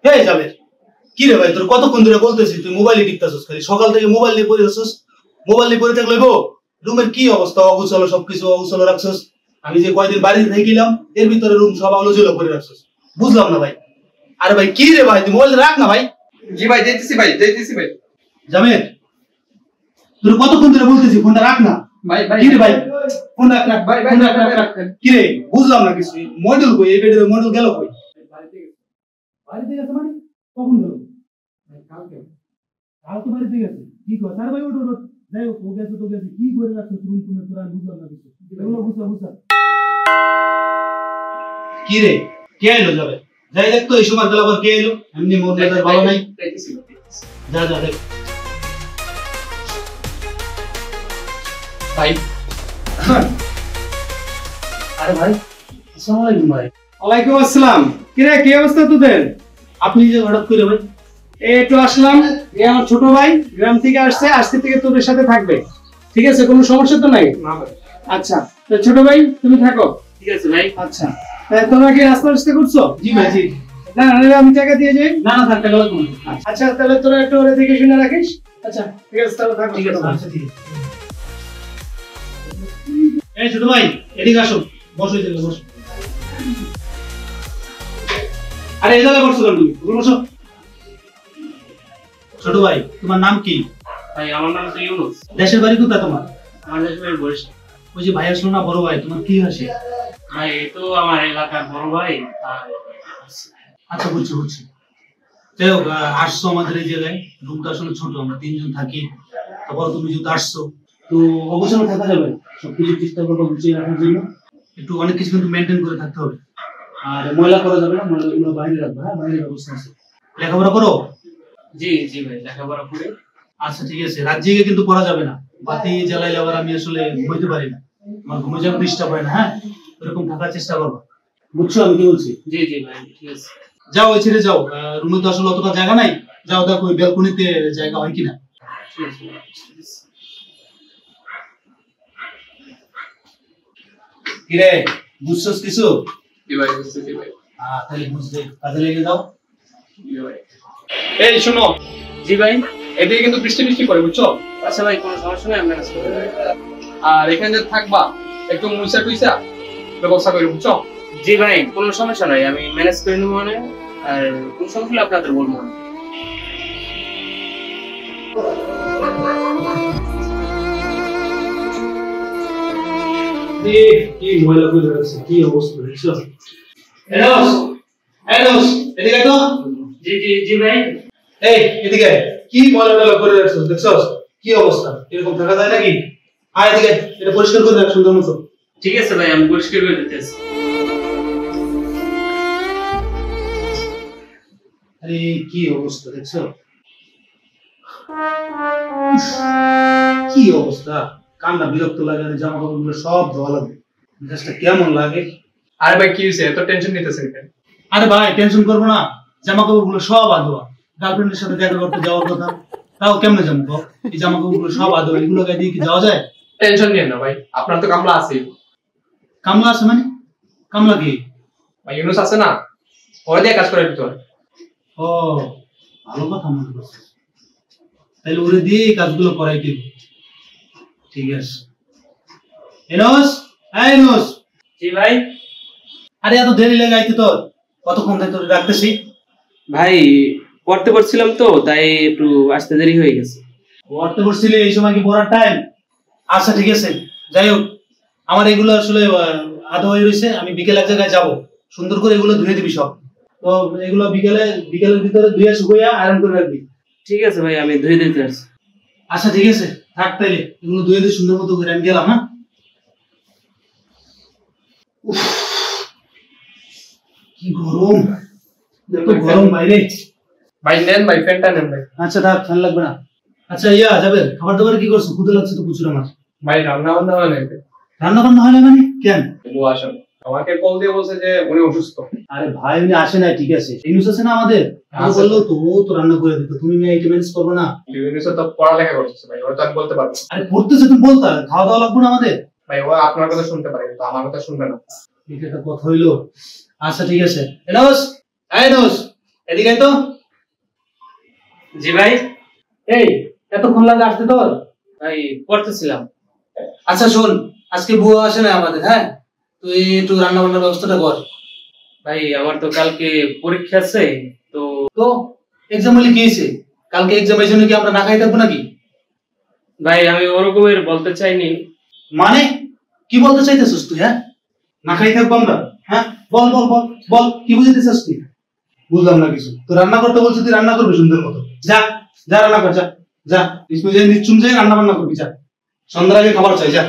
এই যাবে কি রে ভাই, তোর কতক্ষণ ধরে বলতেছিস তুই মোবাইলে টিপতাছিস, খালি সকাল থেকে মোবাইল নিয়ে পড়ে আছিস। মোবাইল নিয়ে পড়ে থাকলে গো রুমের কি অবস্থা, অগুছালো সবকিছু অগুছালো রাখছিস। আমি যে কয়দিন বাড়িতে থেকেছিলাম এর ভিতরে রুম সব আলোচনা করে রাখছিস, বুঝলাম না ভাই। আরে ভাই কি রে ভাই, তুই মোবাইল রাখ না ভাই। জি ভাই যাইতেছি ভাই, যাইতেছি ভাই। জামের তোর কতক্ষণ ধরে বলতেছি ফোনটা রাখ না ভাই। ভাই কি রে ভাই, ফোন রাখ রাখ ভাই ফোন রাখ রাখ। কি রে বুঝলাম না কিছু, মডেল কই, এই বেডের মডেল গেল কই? বাড়িতে গেছে মানে কখন গেল? কালকে বাড়িতে গেছে কি কর? তার ভাই ওঠ ওঠ, যাই হোক ও গেছে তো গেছে, কি করে রাখছো রুম টুমে তোরা, বুঝলাম না কিছু। এগুলো বুঝা কি রে, কে এলো? যাবে যাই দেখ তো এই সময় গেল আবার কে এলো, এমনি মন মেজাজ ভালো নাই। যা যা দেখ ভাই। আরে ভাই আসসালামু আলাইকুম ভাই। ওয়ালাইকুম আসসালাম। কিরে কি অবস্থা তোদের? আপনি যে হঠাৎ করে ভাই? এই একটু আসলাম, এই আমার ছোট ভাই গ্রাম থেকে আসছে, আজকে থেকে তোদের সাথে থাকবে, ঠিক আছে? কোনো সমস্যা তো নাই? না ভাই। আচ্ছা তো ছোট ভাই তুমি থাকো। ঠিক আছে ভাই। আচ্ছা তোমরা কি রাস্তা রাস্তা করছো? জি ভাই জি। না আমি টাকা দিয়ে যাই। না না থাক, টাকা লাগবে না। আচ্ছা তাহলে তোরা একটু ওরে দেখে শুনে রাখিস। আচ্ছা ঠিক আছে তাহলে থাকো। ঠিক আছে আচ্ছা ঠিক আছে। এই ছোট ভাই এদিকে আসো, বসো এই জায়গায় বসো। আরে এই জায়গায় বসো কেন তুমি? বসো। ছোট ভাই তোমার নাম কি? ভাই আমার নাম তো ইউনুস। দেশের বাড়ি কোথায় তোমার? আমার দেশের বাড়ি বরিশাল। ওই যে ভাই আসলো না বড় ভাই, তোমার কি আসে? ভাই এই তো আমার এলাকার বড় ভাই। আচ্ছা বুঝছি বুঝছি। যাই হোক আসছো আমাদের এই জায়গায়, রুমটা আসলে ছোট, আমরা তিনজন থাকি। তারপর তুমি যেহেতু আসছো তো অবশ্যই থাকা যাবে, সবকিছু চেষ্টা করবো গুছিয়ে রাখার জন্য। একটু অনেক কিছু কিন্তু মেনটেন করে থাকতে হবে, আর ময়লা করা যাবে না, ময়লাগুলো বাইরে রাখবে। হ্যাঁ বাইরের ব্যবস্থা আছে। লেখাপড়া করো? জি জি ভাই লেখাপড়া করে। আচ্ছা ঠিক আছে, রাত জেগে কিন্তু পড়া যাবে না, বাতি জ্বালাইলে আবার আমি আসলে ঘুমাইতে পারি না, আমার ঘুমে যাওয়ার ডিস্টার্ব হয় না। হ্যাঁ এরকম থাকার চেষ্টা করবো, বুঝছো আমি কি বলছি? জি জি ভাই ঠিক আছে। যাও ওই ছেড়ে যাও, রুমে তো আসলে অতটা জায়গা নাই, যাও দেখো ওই ব্যালকনিতে জায়গা হয় কিনা। ঠিক আছে। কিরে বুঝছস কিছু? জি ভাই বুঝতেছি ভাই। তাহলে বুঝলে কাজে লেগে যাও। জি ভাই। এই শোনো। জি ভাই। এদিকে কিন্তু বৃষ্টি করে বুঝছো? আচ্ছা ভাই কোনো সমস্যা নেই, আমি ম্যানেজ করে দেব। আর এখানে যে থাকবা একটু মুইসা টুইসা ব্যবস্থা করে বুঝছো? জি ভাই কোনো সমস্যা নাই, আমি ম্যানেজ করে নেব। মানে আর কোন সমস্যা হলে আপনাদের বলবো। কি ময়লা করে রাখছে, কি অবস্থা দেখছো? এনোস এনোস এদিকে তো। জি জি জি ভাই। এই এদিকে, কি ময়লা টয়লা করে রাখছো দেখছো? কি অবস্থা, এরকম থাকা যায় নাকি? আয় এদিকে, এটা পরিষ্কার করে রাখ সুন্দর মতো। ঠিক আছে ভাই আমি পরিষ্কার করে দিতেছি। আরে কি অবস্থা দেখছো? কি অবস্থা, কান্না বিরক্ত লাগে, জামা কাপড়গুলো সব ধোয়া লাগবে, মেজাজটা কেমন লাগে। আরে ভাই কি হইছে, এত টেনশন নিতেছেন কেন? আরে ভাই টেনশন করবো না, জামা কাপড়গুলো সব আধোয়া, গার্লফ্রেন্ডের সাথে দেখা করতে যাওয়ার কথা, তাও কেমনে যাবো গো? এই জামা কাপড়গুলো সব আধোয়া, এগুলো গায়ে দিয়ে কি যাওয়া যায়? টেনশন নিয়েন না ভাই, আপনার তো কামলা আছে। কামলা আছে মানে? কামলা কি? ভাই ইউনুস আছে না, ওই দিয়ে কাজ করে দিতে হয়। ও ভালো কথা মনে করছো, তাহলে ওরে দিয়ে এই কাজগুলো করাই দিব। ঠিক আছে। এনোস এনোস। জি ভাই। আরে এত দেরি লাগে আইতে তোর, কতক্ষণ ধরে তোর রাখতেছি? ভাই পড়তে পড়ছিলাম তো তাই একটু আসতে দেরি হয়ে গেছে। পড়তে বসছিলে, এই সময় কি পড়ার টাইম? আচ্ছা ঠিক আছে, যাই হোক আমার এগুলো আসলে আধা হয়ে রয়েছে, আমি বিকেল এক জায়গায় যাবো, সুন্দর করে এগুলো ধুয়ে দিবি সব। তো এগুলো বিকেলের ভিতরে ধুয়ে শুকিয়ে আয়রন করে রাখবি। ঠিক আছে ভাই আমি ধুয়ে দিতে আসছি। আচ্ছা ঠিক আছে থাক, তাইলে এগুলো ধুয়ে দিয়ে সুন্দর মতো করে আমি গেলাম। হ্যাঁ কি গরম, এত গরম বাইরে। ভাই নেন ভাই, ফ্যানটা নেন ভাই। আচ্ছা থাক, ফ্যান লাগবে না। আচ্ছা যাবে খাবার দাবার কি করছো? ক্ষুধা লাগছে তো প্রচুর আমার। ভাই রান্না বান্না হয় না। রান্না বান্না হয় না মানে? কেন? ও আসেন, আমাকে কল দিয়ে বলছে যে উনি অসুস্থ। আরে ভাই উনি আসে না, ঠিক আছে, ইউনুস আছে না আমাদের, বললো তো ও তো রান্না করে দিত, তুমি এইটা ম্যানেজ করবো না? ইউনুস তো পড়ালেখা করতেছে ভাই, ওটা তো আমি বলতে পারবো। আরে পড়তেছে তুমি বলতা, খাওয়া দাওয়া লাগবে না আমাদের? ভাই ও আপনার কথা শুনতে পারে কিন্তু আমার কথা শুনবে না। এটা একটা কথা হইলো। আচ্ছা ঠিক আছে, এনোস এনোস এদিকে আয় তো। জি ভাই। এই এতক্ষণ লাগে আসতে তোর? ভাই পড়তেছিলাম। আচ্ছা শোন, আজকে বুয়া আসে না আমাদের, হ্যাঁ? তুই একটু রান্না বান্নার ব্যবস্থাটা কর। ভাই আমার তো কালকে পরীক্ষা আছে, তো তো এক্সাম হলে কি হয়েছে? কালকে এক্সামের জন্য কি আমরা না খাই থাকবো নাকি? ভাই আমি ওরকমের বলতে চাইনি। মানে কি বলতে চাইতেছিস তুই? হ্যাঁ, না খাই থাকবো আমরা? হ্যাঁ, বল বল বল বল, কি বুঝতে চাস তুই? বুঝলাম না কিছু। তো রান্না করতে বলছিস, তুই রান্না করবি সুন্দর মতো। যা যা রান্না কর, যা যা স্কুল যাই, নিশ্চুম যাই রান্না বান্না করবি, যা। সন্ধ্যার আগে খাবার চাই, যা।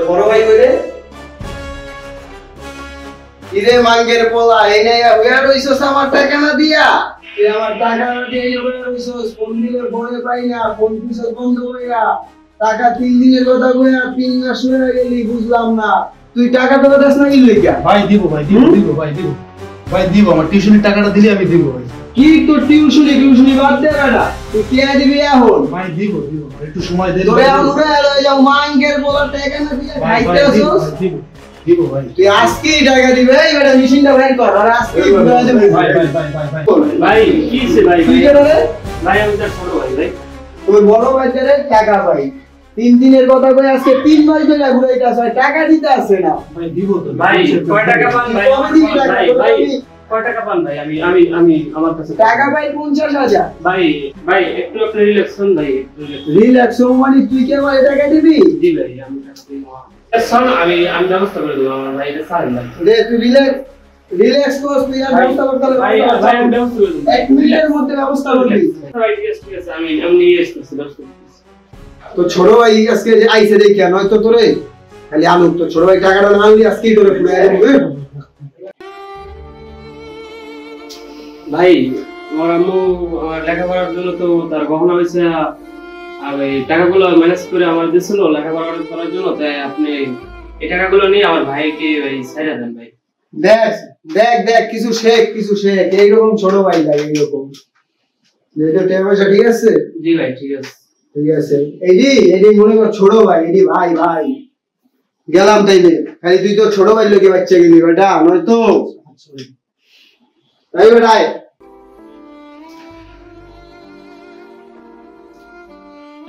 বড় ভাই কইরে ইরে মাঙ্গের পোলা এই নাই হইয়া রইছস আমার টাকা না দিয়া, তুই আমার টাকা না দিয়ে হইয়া রইছস। ফোন দিলে ফোনে পাই না, ফোন দিছস বন্ধ হইয়া। টাকা 3 দিনের কথা কইয়া 3 মাস হয়ে গেলি, বুঝলাম না তুই টাকা তো দাস না ইল্লে কি? ভাই দিব, ভাই দিব, দিব ভাই দিব, ভাই দিব। আমার টিউশনের টাকাটা দিলে আমি দিব ভাই। কি তোর টিউশনি বাদ দে বেটা, তুই কে দিবি এখন? ভাই দিব দিব, একটু সময় দে। তোরে এখন উড়ে লই যাও মাঙ্গের পোলা টাকা না দিয়ে ভাই খাইতে দিব, আসছস। দিব দিব ভাই। তুই আজকেই টাকা দিবে, এই বেটা মেশিনটা বের কর আর আজকেই ঘুরে যাবে। ভাই ভাই ভাই ভাই ভাই। ভাই কি হইছে ভাই? তুই কেন রে? ভাই আমি তার ছোট ভাই। ভাই তুই বড় ভাইটারে টাকা পাই 3 দিনের কথা কই আজকে 3 মাস ধরে ঘুরাইতে আসে, টাকা দিতে আসে না। ভাই দিব তো ভাই কয় টাকা পান ভাই? কবে দিবি টাকা? ভাই ভাই কয় টাকা পান ভাই? আমি আমি আমি আমার কাছে টাকা পাই 50,000। ভাই ভাই একটু আপনি রিল্যাক্স হন ভাই, একটু relax হন। রিল্যাক্স মানে তুই কে ভাই টাকা দিবি? জি ভাই আমি টাকা দিব। শোন আমি আমি ব্যবস্থা করে দেবো আমার ভাই, এটা ছাড়েন ভাই। রে তুই রিল্যাক্স কর, তুই আর ব্যবস্থা করতে হবে। ভাই ভাই আমি ব্যবস্থা করে দেবো। 1 মিনিটের মধ্যে ব্যবস্থা করবি। ভাই ঠিক আছে আমি আমি নিয়ে আসতেছি, ব্যবস্থা করতেছি। তো ছোট ভাই আজকে যে আইছে দেখিয়া নয়তো তোরে খালি আলু, তো ছোট ভাই টাকাটা না আনলি আজকেই তোরে পুরো দেবে। ভাই আমার আম্মু আমার লেখাপড়ার জন্য তো তার গহনা হয়েছে, আর এই টাকাগুলো ম্যানেজ করে আমার দিয়েছিল লেখাপড়া করার জন্য, তাই আপনি এই টাকাগুলো নিয়ে আমার ভাইকে ভাই ছাইড়া দেন ভাই। দেখ দেখ দেখ কিছু শেখ এইরকম ছোট ভাই লাগে এইরকম। যেটা টাকা পয়সা ঠিক আছে? জি ভাই ঠিক আছে। ঠিক আছে, এইডি মনে কর ছোট ভাই, এইডি ভাই ভাই গেলাম তাইলে। খালি তুই তো ছোট ভাই লোকে বাচ্চা গেলি বেটা, নয়তো তাই বেটাই।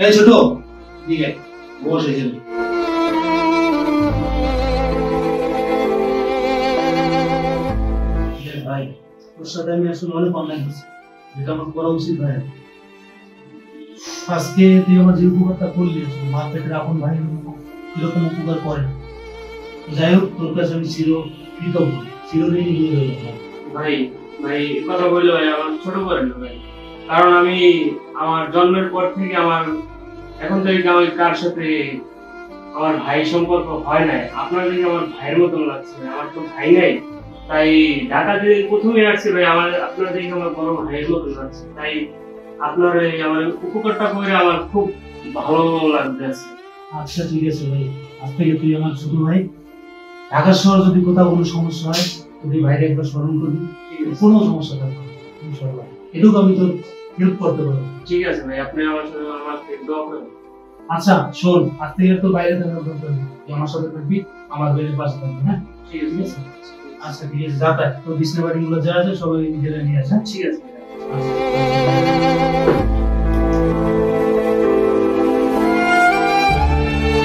এই ছোট, ঠিক আছে বসে যাবে। ভাই তোর সাথে আমি আসলে অনেক অন্যায় করছি, যেটা আমার করা উচিত ভাই। আজকে তুই আমার যে উপকারটা করলি, মা পেটের আপন ভাই এরকম উপকার করে না। যাই হোক, তোর কাছে আমি কৃতজ্ঞ, চিরঋণী হয়ে রইলাম। ভাই ভাই কথা বললো ভাই আমার ছোট করেন না ভাই, কারণ আমি আমার জন্মের পর থেকে আমার এখন থেকে আমার কার সাথে আমার ভাই সম্পর্ক হয় নাই। আপনার দিকে আমার ভাইয়ের মতন লাগছে ভাই, আমার তো ভাই নাই, তাই ঢাকা থেকে প্রথমে আসছে ভাই, আমার আপনার দিকে আমার বড় ভাইয়ের মতন লাগছে, তাই আপনার এই আমার উপকারটা করে আমার খুব ভালো লাগতেছে। আচ্ছা ঠিক আছে ভাই, আজ থেকে তুই আমার ছোট ভাই। ঢাকা শহর যদি কোথাও কোনো সমস্যা হয়, তুই ভাইরে একবার স্মরণ করবি, কোনো সমস্যা থাকবে না ইনশাআল্লাহ। এটুকু আমি তোর হেল্প করতে পারবো। ঠিক আছে ভাই, আপনি আমার সাথে আমাকে দোয়া করবেন। আচ্ছা শোন, আজ থেকে তো বাইরে থাকার দরকার নেই, তুই আমার সাথে থাকবি, আমার বেডের পাশে থাকবি। হ্যাঁ ঠিক আছে। আচ্ছা ঠিক আছে, যা তাই তোর বিছনা বাড়িগুলো যা আছে সবাই নিজেরা নিয়ে আসে। ঠিক আছে। আচ্ছা।